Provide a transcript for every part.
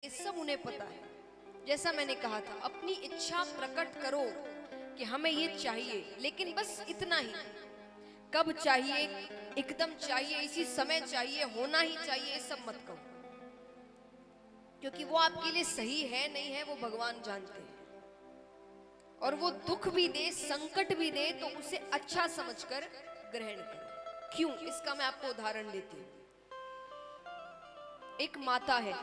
ये सब उन्हें पता है। जैसा मैंने कहा था, अपनी इच्छा प्रकट करो कि हमें ये चाहिए, लेकिन बस इतना ही। कब चाहिए, एकदम चाहिए, इसी समय चाहिए, होना ही चाहिए, ये सब मत करो, क्योंकि वो आपके लिए सही है नहीं है वो भगवान जानते हैं। और वो दुख भी दे, संकट भी दे, तो उसे अच्छा समझकर ग्रहण करो। क्यों, इसका मैं आपको उदाहरण देती हूँ। एक माता है,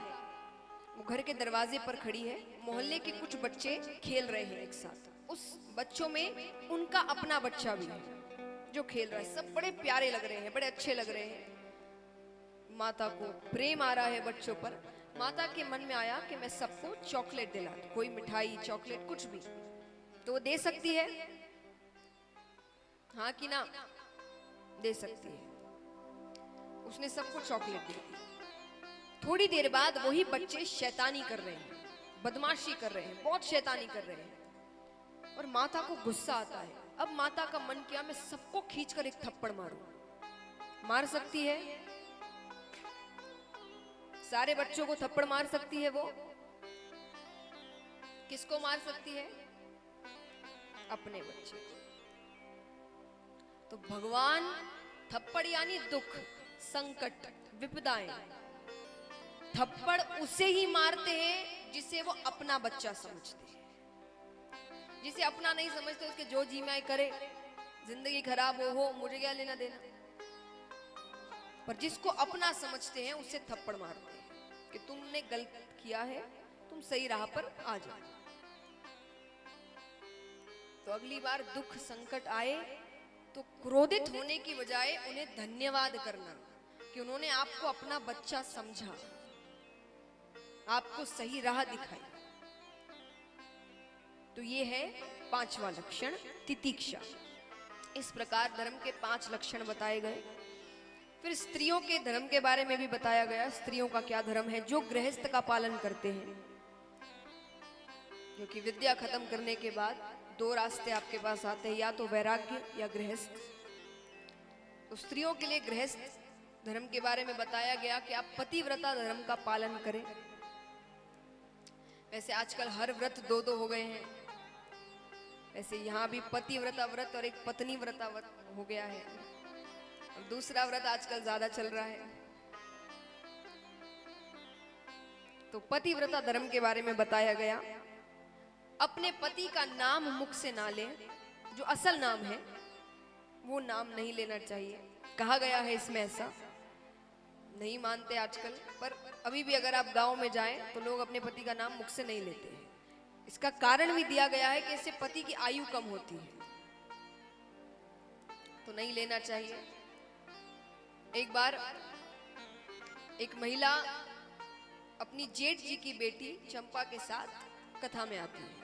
वो घर के दरवाजे पर खड़ी है। मोहल्ले के कुछ बच्चे खेल रहे हैं एक साथ। उस बच्चों में उनका अपना बच्चा भी है जो खेल रहा है। सब बड़े प्यारे लग रहे हैं, बड़े अच्छे लग रहे हैं। माता को प्रेम आ रहा है बच्चों पर। माता के मन में आया कि मैं सबको चॉकलेट दिला दूं, कोई मिठाई, चॉकलेट, कुछ भी। तो वो दे सकती है, हाँ कि ना? दे सकती है। उसने सबको चॉकलेट दी। थोड़ी देर बाद वही बच्चे शैतानी कर रहे हैं, बदमाशी कर रहे हैं, बहुत शैतानी कर रहे हैं। और माता को गुस्सा आता है। अब माता का मन किया, मैं सबको खींचकर एक थप्पड़ मारूं। मार सकती है, सारे बच्चों को थप्पड़ मार सकती है वो। किसको मार सकती है? अपने बच्चे को। तो भगवान थप्पड़ यानी दुख, संकट, विपदाएं, थप्पड़ उसे ही मारते हैं जिसे वो अपना बच्चा समझते हैं। जिसे अपना नहीं समझते उसके जो जी में करे, जिंदगी खराब हो, मुझे क्या लेना देना। पर जिसको अपना समझते हैं उसे थप्पड़ मारते हैं कि तुमने गलत किया है, तुम सही राह पर आ जाओ। तो अगली बार दुख संकट आए तो क्रोधित होने की बजाय उन्हें धन्यवाद करना कि उन्होंने आपको अपना बच्चा समझा, आपको सही राह दिखाई। तो ये है पांचवा लक्षण, तितिक्षा। इस प्रकार धर्म के 5 लक्षण बताए गए। फिर स्त्रियों के धर्म के बारे में भी बताया गया। स्त्रियों का क्या धर्म है, जो गृहस्थ का पालन करते हैं। क्योंकि विद्या खत्म करने के बाद 2 रास्ते आपके पास आते हैं, या तो वैराग्य या गृहस्थ। तो स्त्रियों के लिए गृहस्थ धर्म के बारे में बताया गया कि आप पतिव्रता धर्म का पालन करें। वैसे आजकल हर व्रत 2-2 हो गए हैं। वैसे यहाँ भी पतिव्रता व्रत और एक पत्नी व्रता व्रत हो गया है। और दूसरा व्रत आजकल ज्यादा चल रहा है। तो पतिव्रता धर्म के बारे में बताया गया। अपने पति का नाम मुख से ना ले, जो असल नाम है वो नाम नहीं लेना चाहिए। कहा गया है इसमें, ऐसा नहीं मानते आजकल, पर अभी भी अगर आप गांव में जाएं तो लोग अपने पति का नाम मुख से नहीं लेते हैं। इसका कारण भी दिया गया है कि इससे पति की आयु कम होती है, तो नहीं लेना चाहिए। एक बार एक महिला अपनी जेठ जी की बेटी चंपा के साथ कथा में आती है।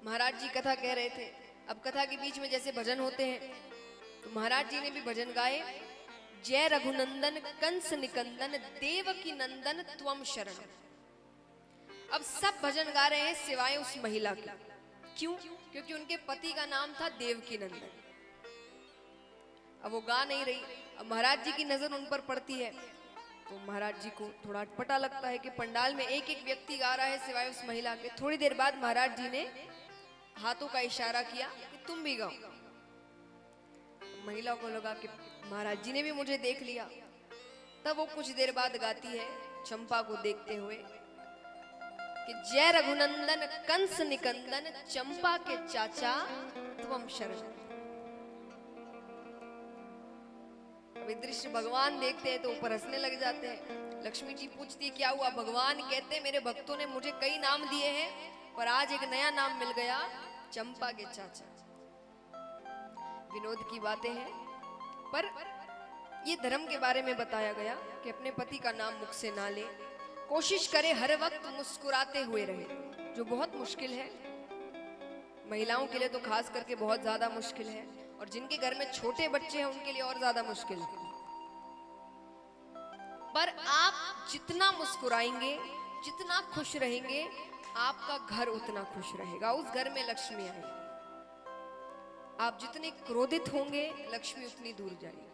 महाराज जी कथा कह रहे थे। अब कथा के बीच में जैसे भजन होते हैं, तो महाराज जी ने भी भजन गाए। जय रघुनंदन कंस निकंदन देवकी नंदन त्वम शरण। अब सब भजन गा रहे हैं सिवाय उस महिला के। क्यों? क्योंकि उनके पति का नाम था देवकी नंदन। अब वो गा नहीं रही। अब महाराज जी की नजर उन पर पड़ती है, तो महाराज जी को थोड़ा अटपटा लगता है कि पंडाल में एक एक व्यक्ति गा रहा है सिवाय उस महिला के। थोड़ी देर बाद महाराज जी ने हाथों का इशारा किया कि तुम भी गाओ। महिला को लगा कि महाराज जी ने भी मुझे देख लिया। तब वो कुछ देर बाद गाती है चंपा को देखते हुए कि जय रघुनंदन कंस निकंदन चंपा के चाचा त्वम शरण। अभी दृश्य भगवान देखते हैं तो ऊपर हंसने लग जाते हैं। लक्ष्मी जी पूछती है क्या हुआ? भगवान कहते मेरे भक्तों ने मुझे कई नाम दिए हैं, पर आज एक नया नाम मिल गया, चंपा के चाचा। विनोद की बातें हैं, पर ये धर्म के बारे में बताया गया कि अपने पति का नाम मुख से ना ले। कोशिश करे हर वक्त मुस्कुराते हुए रहे, जो बहुत मुश्किल है। महिलाओं के लिए तो खास करके बहुत ज्यादा मुश्किल है, और जिनके घर में छोटे बच्चे हैं उनके लिए और ज्यादा मुश्किल है। पर आप जितना मुस्कुराएंगे, जितना खुश रहेंगे, आपका घर उतना खुश रहेगा, उस घर में लक्ष्मी आएगी। आप जितने क्रोधित होंगे, लक्ष्मी उतनी दूर जाएगी।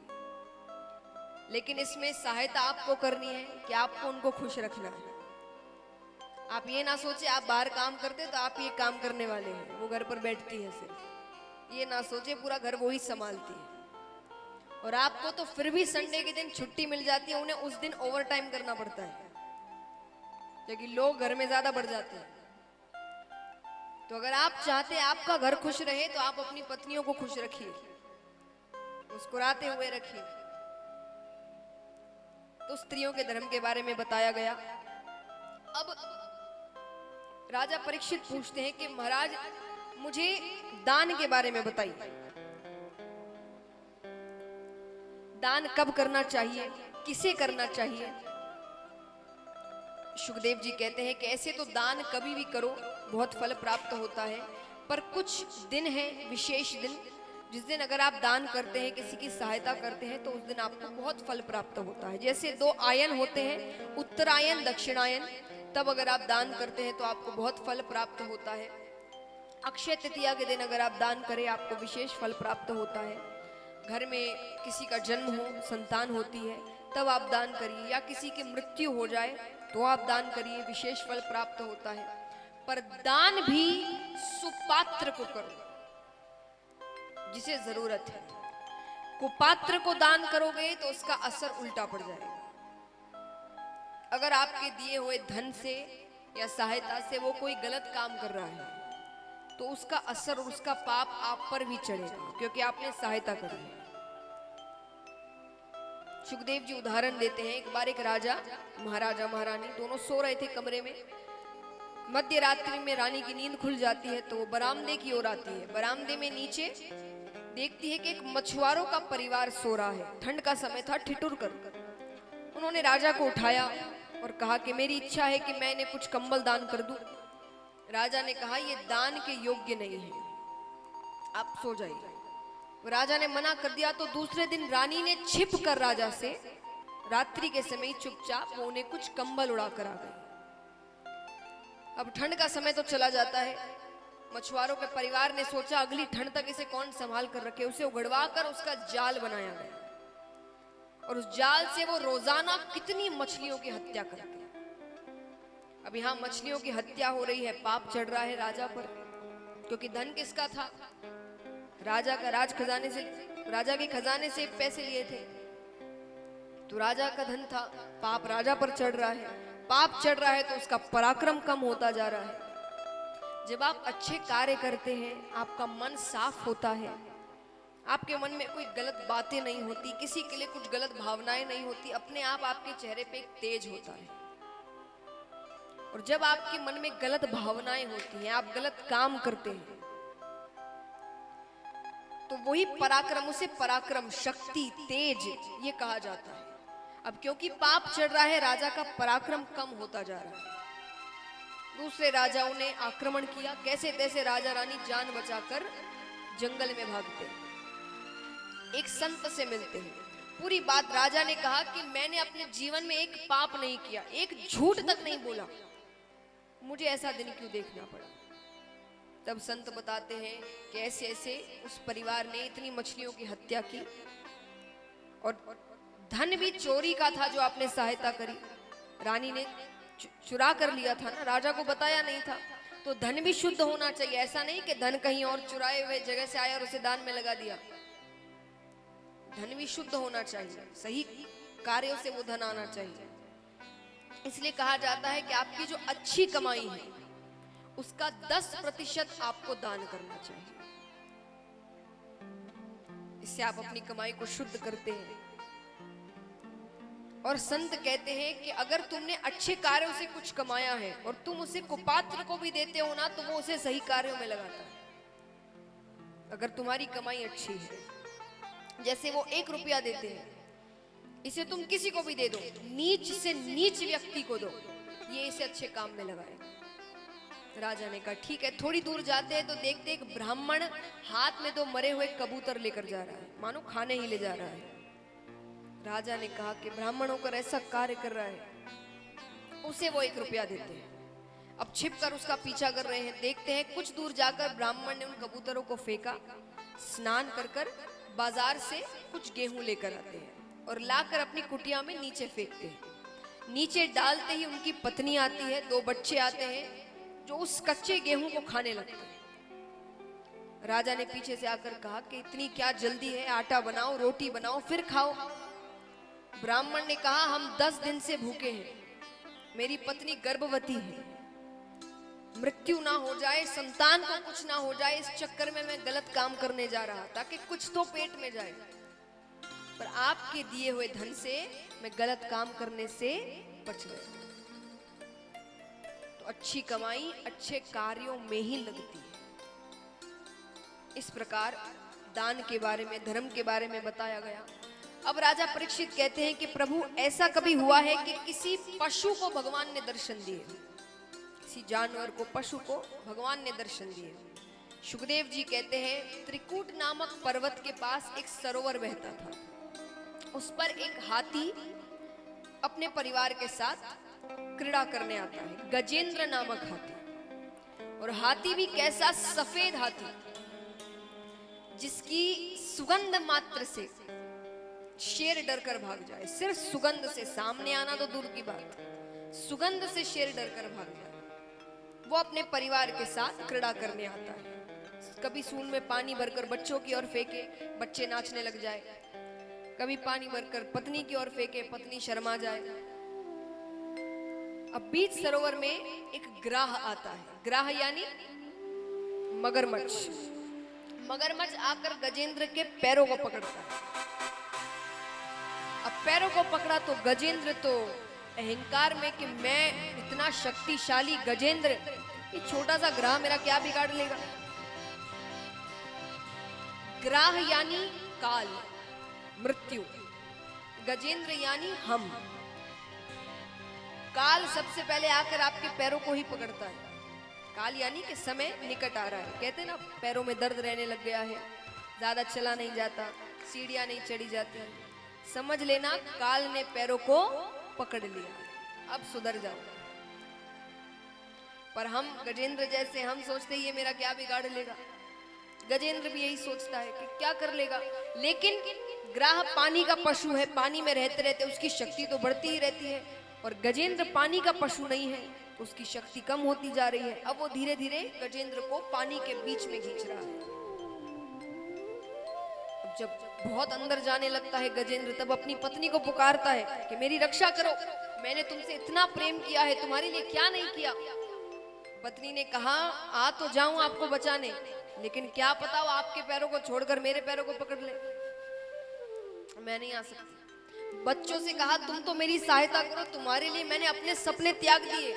लेकिन इसमें सहायता आपको करनी है कि आपको उनको खुश रखना है। आप ये ना सोचे आप बाहर काम करते तो आप ये काम करने वाले हैं, वो घर पर बैठती है सिर्फ, ये ना सोचे पूरा घर वो ही संभालती है। और आपको तो फिर भी संडे के दिन छुट्टी मिल जाती है, उन्हें उस दिन ओवर टाइम करना पड़ता है क्योंकि लोग घर में ज्यादा बढ़ जाते हैं। तो अगर आप चाहते हैं आपका घर खुश रहे तो आप अपनी पत्नियों को खुश रखिए, मुस्कुराते हुए रखिए। तो स्त्रियों के धर्म के बारे में बताया गया। अब राजा परीक्षित पूछते हैं कि महाराज मुझे दान के बारे में बताइए, दान कब करना चाहिए, किसे करना चाहिए। सुखदेव जी कहते हैं कि ऐसे तो दान कभी भी करो बहुत फल प्राप्त होता है, पर कुछ दिन है, विशेष दिन, जिस दिन अगर आप दान करते हैं, किसी की सहायता करते हैं तो उस दिन आपको बहुत फल प्राप्त होता है। जैसे 2 आयन होते हैं, उत्तरायण दक्षिणायन, तब अगर आप दान करते हैं तो आपको बहुत फल प्राप्त होता है। अक्षय तृतीया के दिन अगर आप दान करें आपको विशेष फल प्राप्त होता है। घर में किसी का जन्म हो, संतान होती है, तब आप दान करिए, या किसी की मृत्यु हो जाए तो आप दान करिए, विशेष फल प्राप्त होता है। पर दान भी सुपात्र को करो जिसे जरूरत है। कुपात्र को दान करोगे तो उसका असर उल्टा पड़ जाएगा। अगर आपके दिए हुए धन से या सहायता से वो कोई गलत काम कर रहा है तो उसका असर और उसका पाप आप पर भी चढ़ेगा क्योंकि आपने सहायता करी है। सुखदेव जी उदाहरण देते हैं, एक बार एक राजा, महाराजा महारानी दोनों सो रहे थे कमरे में। मध्य रात्रि में रानी की नींद खुल जाती है तो वो बरामदे की ओर आती है। बरामदे में नीचे देखती है कि एक मछुआरों का परिवार सो रहा है। ठंड का समय था, ठिठुर कर उन्होंने राजा को उठाया और कहा कि मेरी इच्छा है कि मैं इन्हें कुछ कंबल दान कर दूं। राजा ने कहा ये दान के योग्य नहीं है, आप सो जाइए। राजा ने मना कर दिया तो दूसरे दिन रानी ने छिप कर राजा से रात्रि के समय चुपचाप वो उन्हें कुछ कंबल उड़ा कर आ गई। अब ठंड का समय तो चला जाता है। मछुआरों के परिवार ने सोचा अगली ठंड तक इसे कौन संभाल कर रखे, उसे उगड़वा कर उसका जाल बनाया गया और उस जाल से वो रोजाना कितनी मछलियों की हत्या करते हैं। अब यहाँ मछलियों की हत्या हो रही है, पाप चढ़ रहा है राजा पर, क्योंकि धन किसका था, राजा का। राज खजाने से, राजा के खजाने से पैसे लिए थे तो राजा का धन था। पाप राजा पर चढ़ रहा है, पाप चढ़ रहा है तो उसका पराक्रम कम होता जा रहा है। जब आप अच्छे कार्य करते हैं आपका मन साफ होता है, आपके मन में कोई गलत बातें नहीं होती, किसी के लिए कुछ गलत भावनाएं नहीं होती, अपने आप आपके चेहरे पे एक तेज होता है। और जब आपके मन में गलत भावनाएं होती हैं, आप गलत काम करते हैं तो वही पराक्रम, उसे पराक्रम, शक्ति, तेज ये कहा जाता है। अब क्योंकि पाप चढ़ रहा है राजा का पराक्रम कम होता जा रहा है। दूसरे राजाओं ने आक्रमण किया, कैसे तैसे राजा रानी जान बचाकर जंगल में भागते हैं। एक संत से मिलते हैं, पूरी बात राजा ने कहा कि मैंने अपने जीवन में एक पाप नहीं किया, एक झूठ तक नहीं बोला, मुझे ऐसा दिन क्यों देखना पड़ा। तब संत बताते हैं कि ऐसे ऐसे उस परिवार ने इतनी मछलियों की हत्या की और धन भी चोरी का था जो आपने सहायता करी। रानी ने चुरा कर लिया था ना, राजा को बताया नहीं था। तो धन भी शुद्ध होना चाहिए, ऐसा नहीं कि धन कहीं और चुराए हुए जगह से आया और उसे दान में लगा दिया। धन भी शुद्ध होना चाहिए, सही कार्यों से वो धन आना चाहिए। इसलिए कहा जाता है कि आपकी जो अच्छी कमाई है उसका 10% आपको दान करना चाहिए। इससे आप अपनी कमाई को शुद्ध करते हैं। और संत कहते हैं कि अगर तुमने अच्छे कार्यों से कुछ कमाया है और तुम उसे कुपात्र को भी देते हो ना तो वो उसे सही कार्यों में लगाता है। अगर तुम्हारी कमाई अच्छी है, जैसे वो 1 रुपया देते हैं, इसे तुम किसी को भी दे दो, नीच से नीच व्यक्ति को दो, ये इसे अच्छे काम में लगाएगा। राजा ने कहा ठीक है। थोड़ी दूर जाते हैं तो देखते एक ब्राह्मण हाथ में 2 मरे हुए कबूतर लेकर जा रहा है, मानो खाने ही ले जा रहा है। राजा ने कहा कि ब्राह्मण होकर ऐसा कार्य कर रहा है, उसे वो 1 रुपया देते हैं। अब छिपकर उसका पीछा कर रहे हैं, देखते हैं कुछ दूर जाकर ब्राह्मण ने उन कबूतरों को फेंका, स्नान कर कर बाजार से कुछ गेहूं लेकर आते हैं। और लाकर अपनी कुटिया में नीचे फेंकते हैं। नीचे डालते ही उनकी पत्नी आती है, 2 बच्चे आते हैं जो उस कच्चे गेहूं को खाने लगते हैं। राजा ने पीछे से आकर कहा कि इतनी क्या जल्दी है, आटा बनाओ, रोटी बनाओ, फिर खाओ। ब्राह्मण ने कहा हम 10 दिन से भूखे हैं, मेरी पत्नी गर्भवती है, मृत्यु ना हो जाए, संतान को कुछ ना हो जाए, इस चक्कर में मैं गलत काम करने जा रहा ताकि कुछ तो पेट में जाए, पर आपके दिए हुए धन से मैं गलत काम करने से बच गया। तो अच्छी कमाई अच्छे कार्यों में ही लगती है। इस प्रकार दान के बारे में, धर्म के बारे में बताया गया। अब राजा परीक्षित कहते हैं कि प्रभु ऐसा कभी हुआ है कि किसी पशु को भगवान ने दर्शन दिए, किसी जानवर को, पशु को भगवान ने दर्शन दिए। सुखदेव जी कहते हैं त्रिकूट नामक पर्वत के पास एक सरोवर बहता था, उस पर एक हाथी अपने परिवार के साथ क्रीड़ा करने आता है, गजेंद्र नामक हाथी। और हाथी भी कैसा, सफेद हाथी जिसकी सुगंध मात्र से शेर डर कर भाग जाए। सिर्फ सुगंध से, सामने आना तो दूर की बात, सुगंध से शेर डर कर भाग जाए। वो अपने परिवार के साथ क्रीड़ा करने आता है। कभी सूंड में पानी भरकर बच्चों की ओर फेंके, बच्चे नाचने लग जाए, कभी पानी भरकर पत्नी की ओर फेंके, पत्नी शर्मा जाए। अब बीच सरोवर में एक ग्राह आता है। ग्राह यानी मगरमच्छ। मगरमच्छ आकर गजेंद्र के पैरों को पकड़ता है। अब पैरों को पकड़ा तो गजेंद्र तो अहंकार में कि मैं इतना शक्तिशाली गजेंद्र, ये छोटा सा ग्राह मेरा क्या बिगाड़ लेगा। ग्राह यानी काल, मृत्यु, गजेंद्र यानी हम। काल सबसे पहले आकर आपके पैरों को ही पकड़ता है। काल यानी कि समय निकट आ रहा है। कहते ना पैरों में दर्द रहने लग गया है, ज्यादा चला नहीं जाता, सीढ़ियां नहीं चढ़ी जाती, समझ लेना काल ने पैरों को पकड़ लिया, अब सुधर जाओ। पर हम गजेंद्र जैसे, हम सोचते ये मेरा क्या बिगाड़ लेगा। गजेंद्र भी यही सोचता है कि क्या कर लेगा। लेकिन ग्राह पानी का पशु है, पानी में रहते रहते उसकी शक्ति तो बढ़ती ही रहती है, और गजेंद्र पानी का पशु नहीं है, उसकी शक्ति कम होती जा रही है। अब वो धीरे धीरे गजेंद्र को पानी के बीच में खींच रहा है। अब जब बहुत अंदर जाने लगता है गजेंद्र, तब अपनी पत्नी को पुकारता है कि मेरी रक्षा करो, मैंने तुमसे इतना प्रेम किया है, तुम्हारे लिए क्या नहीं किया। पत्नी ने कहा आ तो जाऊं आपको बचाने, लेकिन क्या पता वो आपके पैरों को छोड़कर मेरे पैरों को पकड़ ले, मैं नहीं आ सकती। बच्चों से कहा तुम तो मेरी सहायता करो, तुम्हारे लिए मैंने अपने सपने त्याग दिए।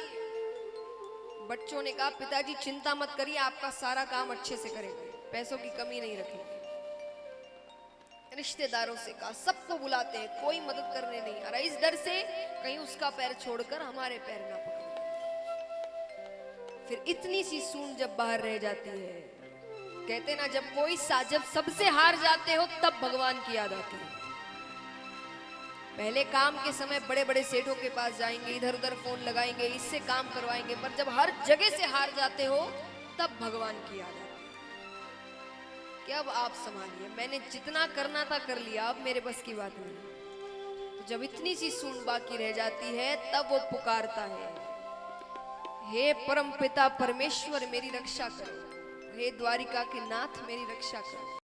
बच्चों ने कहा पिताजी चिंता मत करिए, आपका सारा काम अच्छे से करेंगे, पैसों की कमी नहीं रखेंगे। रिश्तेदारों से कहा, सबको बुलाते हैं, कोई मदद करने नहीं आ रहा, इस डर से कहीं उसका पैर छोड़कर हमारे पैर ना पकड़े। फिर इतनी सी सूंड जब बाहर रह जाती है, कहते ना जब सबसे हार जाते हो तब भगवान की याद आती है। पहले काम के समय बड़े बड़े सेठों के पास जाएंगे, इधर उधर फोन लगाएंगे, इससे काम करवाएंगे, पर जब हर जगह से हार जाते हो तब भगवान की याद आती है कि अब आप संभालिए, मैंने जितना करना था कर लिया, अब मेरे बस की बात नहीं। तो जब इतनी सी सूंड बाकी रह जाती है तब वो पुकारता है, हे परम पिता परमेश्वर मेरी रक्षा करो, हे द्वारिका के नाथ मेरी रक्षा करो।